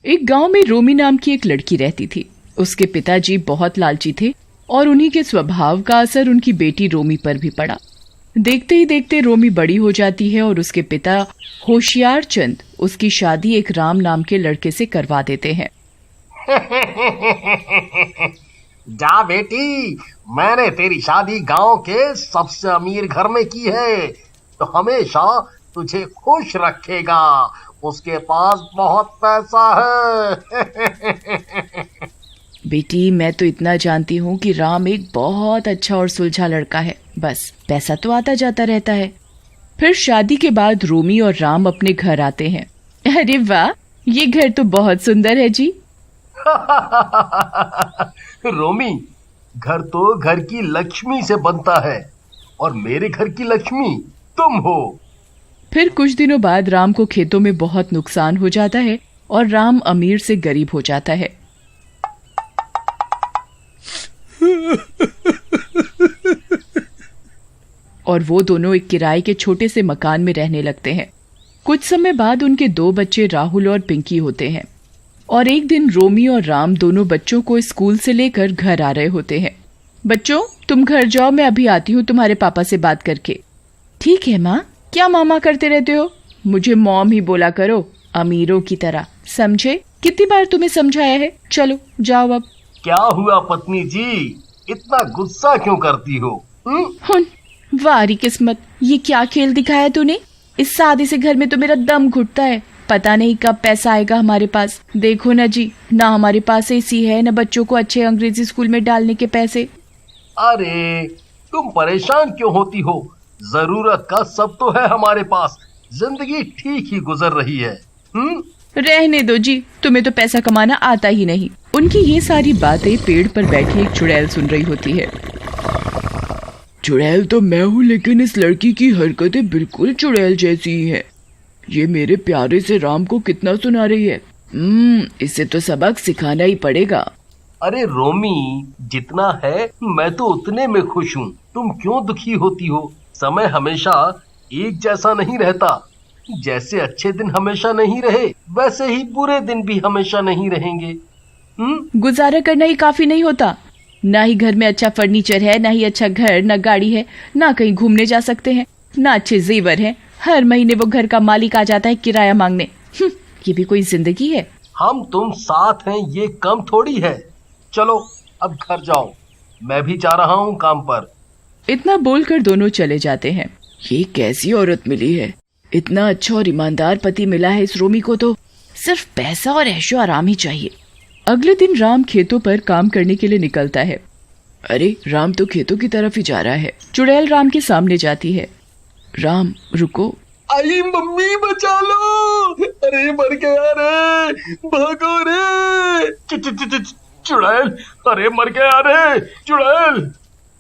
एक गांव में रोमी नाम की एक लड़की रहती थी। उसके पिताजी बहुत लालची थे और उन्हीं के स्वभाव का असर उनकी बेटी रोमी पर भी पड़ा। देखते ही देखते रोमी बड़ी हो जाती है और उसके पिता होशियार चंद उसकी शादी एक राम नाम के लड़के से करवा देते हैं। जा बेटी, मैंने तेरी शादी गांव के सबसे अमीर घर में की है, तो हमेशा तुझे खुश रखेगा। उसके पास बहुत पैसा है। बेटी, मैं तो इतना जानती हूँ कि राम एक बहुत अच्छा और सुलझा लड़का है, बस पैसा तो आता जाता रहता है। फिर शादी के बाद रोमी और राम अपने घर आते हैं। अरे वाह, ये घर तो बहुत सुंदर है जी। रोमी, घर तो घर की लक्ष्मी से बनता है और मेरे घर की लक्ष्मी तुम हो। फिर कुछ दिनों बाद राम को खेतों में बहुत नुकसान हो जाता है और राम अमीर से गरीब हो जाता है। और वो दोनों एक किराए के छोटे से मकान में रहने लगते हैं। कुछ समय बाद उनके 2 बच्चे राहुल और पिंकी होते हैं और एक दिन रोमी और राम दोनों बच्चों को स्कूल से लेकर घर आ रहे होते हैं। बच्चों, तुम घर जाओ, मैं अभी आती हूँ तुम्हारे पापा से बात करके। ठीक है माँ। क्या मामा करते रहते हो? मुझे मॉम ही बोला करो, अमीरों की तरह, समझे? कितनी बार तुम्हें समझाया है। चलो जाओ अब। क्या हुआ पत्नी जी, इतना गुस्सा क्यों करती हो? वारी किस्मत, ये क्या खेल दिखाया तूने? इस शादी से घर में तो मेरा दम घुटता है। पता नहीं कब पैसा आएगा हमारे पास। देखो ना जी, ना हमारे पास एसी है, ना बच्चों को अच्छे अंग्रेजी स्कूल में डालने के पैसे। अरे तुम परेशान क्यों होती हो? जरूरत का सब तो है हमारे पास। जिंदगी ठीक ही गुजर रही है। रहने दो जी, तुम्हें तो पैसा कमाना आता ही नहीं। उनकी ये सारी बातें पेड़ पर बैठी एक चुड़ैल सुन रही होती है। चुड़ैल तो मैं हूँ, लेकिन इस लड़की की हरकतें बिल्कुल चुड़ैल जैसी ही है। ये मेरे प्यारे से राम को कितना सुना रही है। इसे तो सबक सिखाना ही पड़ेगा। अरे रोमी, जितना है मैं तो उतने में खुश हूँ। तुम क्यों दुखी होती हो? समय हमेशा एक जैसा नहीं रहता। जैसे अच्छे दिन हमेशा नहीं रहे, वैसे ही बुरे दिन भी हमेशा नहीं रहेंगे। गुजारा करना ही काफी नहीं होता? ना ही घर में अच्छा फर्नीचर है, ना ही अच्छा घर, ना गाड़ी है, ना कहीं घूमने जा सकते हैं, ना अच्छे जेवर हैं। हर महीने वो घर का मालिक आ जाता है किराया मांगने। ये भी कोई जिंदगी है? हम तुम साथ हैं ये कम थोड़ी है। चलो अब घर जाओ, मैं भी जा रहा हूँ काम पर। इतना बोलकर दोनों चले जाते हैं। ये कैसी औरत मिली है? इतना अच्छा और ईमानदार पति मिला है इस रोमी को, तो सिर्फ पैसा और ऐशो आराम ही चाहिए। अगले दिन राम खेतों पर काम करने के लिए निकलता है। अरे राम तो खेतों की तरफ ही जा रहा है। चुड़ैल राम के सामने जाती है। राम रुको। आई मम्मी, बचा लो। अरे मर गया रे, भागो रे। चुड़ैल, अरे मर गया रे चुड़ैल।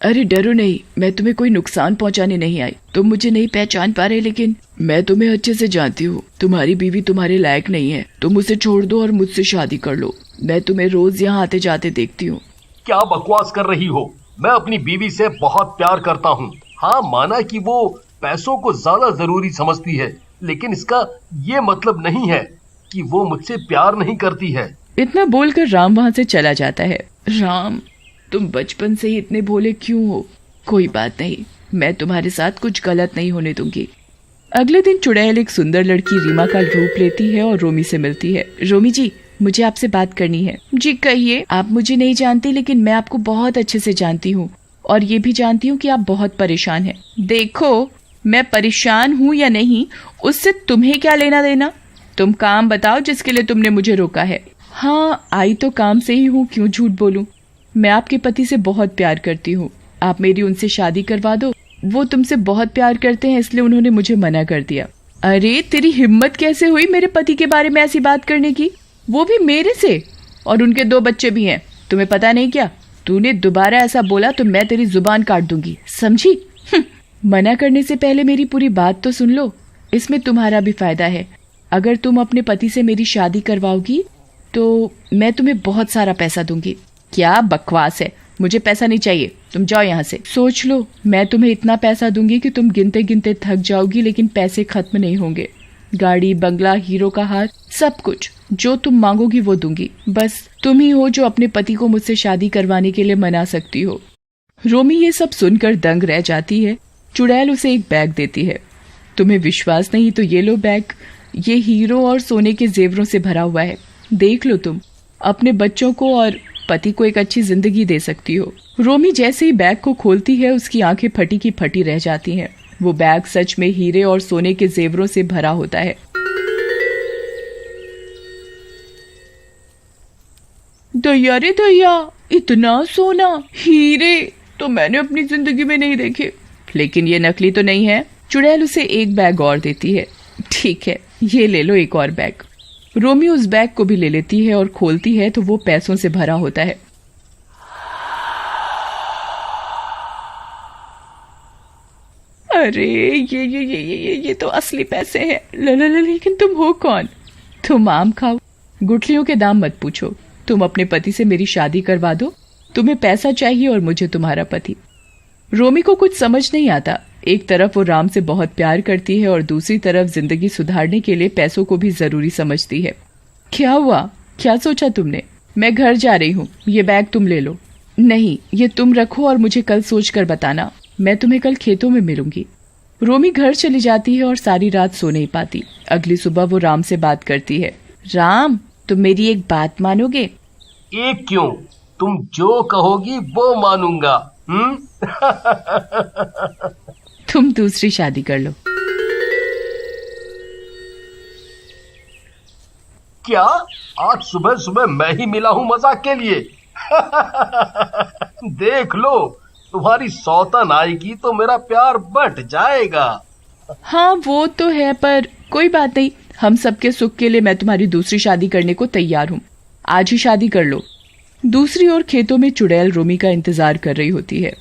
अरे डरो नहीं, मैं तुम्हें कोई नुकसान पहुंचाने नहीं आई। तुम मुझे नहीं पहचान पा रहे, लेकिन मैं तुम्हें अच्छे से जानती हूँ। तुम्हारी बीवी तुम्हारे लायक नहीं है। तुम उसे छोड़ दो और मुझसे शादी कर लो। मैं तुम्हें रोज यहाँ आते जाते देखती हूँ। क्या बकवास कर रही हो? मैं अपनी बीवी से बहुत प्यार करता हूँ। हाँ, माना कि वो पैसों को ज्यादा जरूरी समझती है, लेकिन इसका ये मतलब नहीं है कि वो मुझसे प्यार नहीं करती है। इतना बोलकर राम वहाँ से चला जाता है। राम, तुम बचपन से ही इतने भोले क्यों हो? कोई बात नहीं, मैं तुम्हारे साथ कुछ गलत नहीं होने दूंगी। अगले दिन चुड़ैल एक सुंदर लड़की रीमा का रूप लेती है और रोमी से मिलती है। रोमी जी, मुझे आपसे बात करनी है। जी कहिए। आप मुझे नहीं जानती, लेकिन मैं आपको बहुत अच्छे से जानती हूँ और ये भी जानती हूँ कि आप बहुत परेशान हैं। देखो, मैं परेशान हूँ या नहीं, उससे तुम्हें क्या लेना देना? तुम काम बताओ जिसके लिए तुमने मुझे रोका है। हाँ, आई तो काम से ही हूँ, क्यों झूठ बोलूं। मैं आपके पति से बहुत प्यार करती हूँ। आप मेरी उनसे शादी करवा दो। वो तुमसे बहुत प्यार करते हैं, इसलिए उन्होंने मुझे मना कर दिया। अरे तेरी हिम्मत कैसे हुई मेरे पति के बारे में ऐसी बात करने की, वो भी मेरे से? और उनके 2 बच्चे भी हैं। तुम्हें पता नहीं क्या? तूने दोबारा ऐसा बोला तो मैं तेरी जुबान काट दूंगी, समझी? मना करने से पहले मेरी पूरी बात तो सुन लो। इसमें तुम्हारा भी फायदा है। अगर तुम अपने पति से मेरी शादी करवाओगी तो मैं तुम्हें बहुत सारा पैसा दूंगी। क्या बकवास है? मुझे पैसा नहीं चाहिए, तुम जाओ यहाँ से। सोच लो, मैं तुम्हें इतना पैसा दूंगी कि तुम गिनते गिनते थक जाओगी, लेकिन पैसे खत्म नहीं होंगे। गाड़ी, बंगला, हीरो का हार, सब कुछ। जो तुम मांगोगी वो दूंगी। बस तुम ही हो जो अपने पति को मुझसे शादी करवाने के लिए मना सकती हो। रोमी ये सब सुनकर दंग रह जाती है। चुड़ैल उसे एक बैग देती है। तुम्हें विश्वास नहीं तो ये लो बैग, ये हीरो और सोने के जेवरों से भरा हुआ है। देख लो, तुम अपने बच्चों को और पति को एक अच्छी जिंदगी दे सकती हो। रोमी जैसे ही बैग को खोलती है उसकी आंखें फटी की फटी रह जाती हैं। वो बैग सच में हीरे और सोने के जेवरों से भरा होता है। दया रे दया, इतना सोना, हीरे तो मैंने अपनी जिंदगी में नहीं देखे। लेकिन ये नकली तो नहीं है। चुड़ैल उसे एक बैग और देती है। ठीक है, ये ले लो एक और बैग। रोमी उस बैग को भी ले लेती है और खोलती है तो वो पैसों से भरा होता है। अरे ये तो असली पैसे हैं। लेकिन तुम हो कौन? तुम आम खाओ, गुठलियों के दाम मत पूछो। तुम अपने पति से मेरी शादी करवा दो। तुम्हें पैसा चाहिए और मुझे तुम्हारा पति। रोमी को कुछ समझ नहीं आता। एक तरफ वो राम से बहुत प्यार करती है और दूसरी तरफ जिंदगी सुधारने के लिए पैसों को भी जरूरी समझती है। क्या हुआ? क्या सोचा तुमने? मैं घर जा रही हूँ, ये बैग तुम ले लो। नहीं, ये तुम रखो और मुझे कल सोचकर बताना। मैं तुम्हें कल खेतों में मिलूंगी। रोमी घर चली जाती है और सारी रात सो नहीं पाती। अगली सुबह वो राम से बात करती है। राम, तुम मेरी एक बात मानोगे? एक क्यों, तुम जो कहोगी वो मानूंगा। तुम दूसरी शादी कर लो। क्या? आज सुबह सुबह मैं ही मिला हूँ मजाक के लिए? देख लो, तुम्हारी सौतन आएगी तो मेरा प्यार बढ़ जाएगा। हाँ वो तो है, पर कोई बात नहीं। हम सबके सुख के लिए मैं तुम्हारी दूसरी शादी करने को तैयार हूँ। आज ही शादी कर लो। दूसरी ओर खेतों में चुड़ैल रोमी का इंतजार कर रही होती है।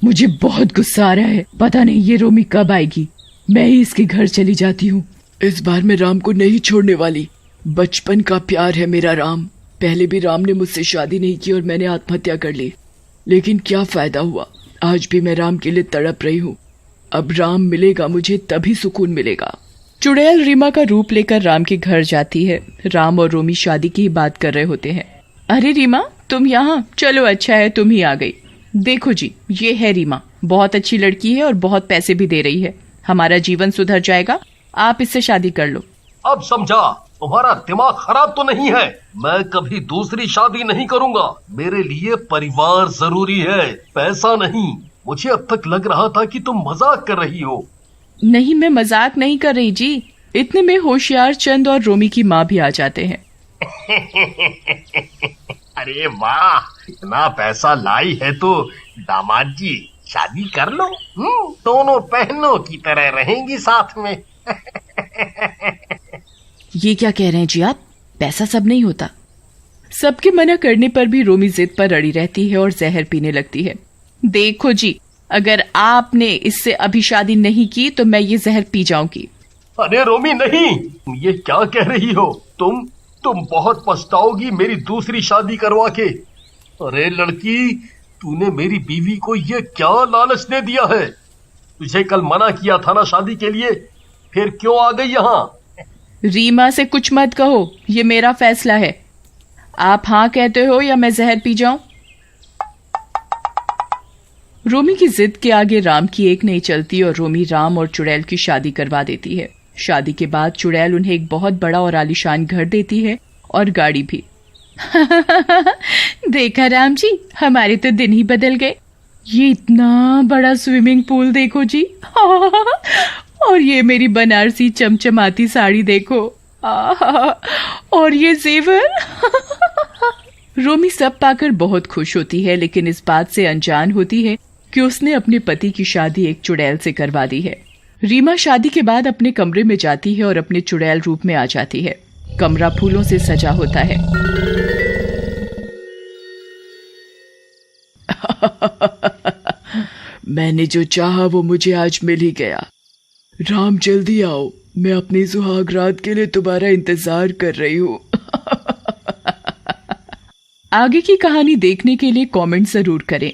मुझे बहुत गुस्सा आ रहा है। पता नहीं ये रोमी कब आएगी। मैं ही इसके घर चली जाती हूँ। इस बार मैं राम को नहीं छोड़ने वाली। बचपन का प्यार है मेरा राम। पहले भी राम ने मुझसे शादी नहीं की और मैंने आत्महत्या कर ली, लेकिन क्या फायदा हुआ। आज भी मैं राम के लिए तड़प रही हूँ। अब राम मिलेगा मुझे तभी सुकून मिलेगा। चुड़ैल रीमा का रूप लेकर राम के घर जाती है। राम और रोमी शादी की बात कर रहे होते हैं। अरे रीमा, तुम यहाँ? चलो अच्छा है तुम ही आ गई। देखो जी, ये है रीमा। बहुत अच्छी लड़की है और बहुत पैसे भी दे रही है। हमारा जीवन सुधर जाएगा। आप इससे शादी कर लो। अब समझा, तुम्हारा दिमाग खराब तो नहीं है। मैं कभी दूसरी शादी नहीं करूंगा। मेरे लिए परिवार जरूरी है, पैसा नहीं। मुझे अब तक लग रहा था कि तुम मजाक कर रही हो। नहीं, मैं मजाक नहीं कर रही जी। इतने में होशियार चंद और रोमी की माँ भी आ जाते हैं। अरे वाह, इतना पैसा लाई है तो दामाद जी शादी कर लो। दोनों बहनों की तरह रहेंगी साथ में। ये क्या कह रहे हैं जी आप? पैसा सब नहीं होता। सबके मना करने पर भी रोमी जिद पर अड़ी रहती है और जहर पीने लगती है। देखो जी, अगर आपने इससे अभी शादी नहीं की तो मैं ये जहर पी जाऊंगी। अरे रोमी नहीं, ये क्या कह रही हो? तुम बहुत पछताओगी मेरी दूसरी शादी करवा के। अरे लड़की, तूने मेरी बीवी को ये क्या लालच दे दिया है? तुझे कल मना किया था ना शादी के लिए, फिर क्यों आ गई यहाँ? रीमा से कुछ मत कहो, ये मेरा फैसला है। आप हाँ कहते हो या मैं जहर पी जाऊं? रोमी की जिद के आगे राम की एक नहीं चलती और रोमी राम और चुड़ैल की शादी करवा देती है। शादी के बाद चुड़ैल उन्हें एक बहुत बड़ा और आलीशान घर देती है और गाड़ी भी। देखा राम जी, हमारे तो दिन ही बदल गए। ये इतना बड़ा स्विमिंग पूल देखो जी। और ये मेरी बनारसी चमचमाती साड़ी देखो। और ये जेवर। रोमी सब पाकर बहुत खुश होती है, लेकिन इस बात से अनजान होती है कि उसने अपने पति की शादी एक चुड़ैल से करवा दी है। रीमा शादी के बाद अपने कमरे में जाती है और अपने चुड़ैल रूप में आ जाती है। कमरा फूलों से सजा होता है। मैंने जो चाहा वो मुझे आज मिल ही गया। राम जल्दी आओ, मैं अपनी सुहाग रात के लिए तुम्हारा इंतजार कर रही हूँ। आगे की कहानी देखने के लिए कमेंट जरूर करें।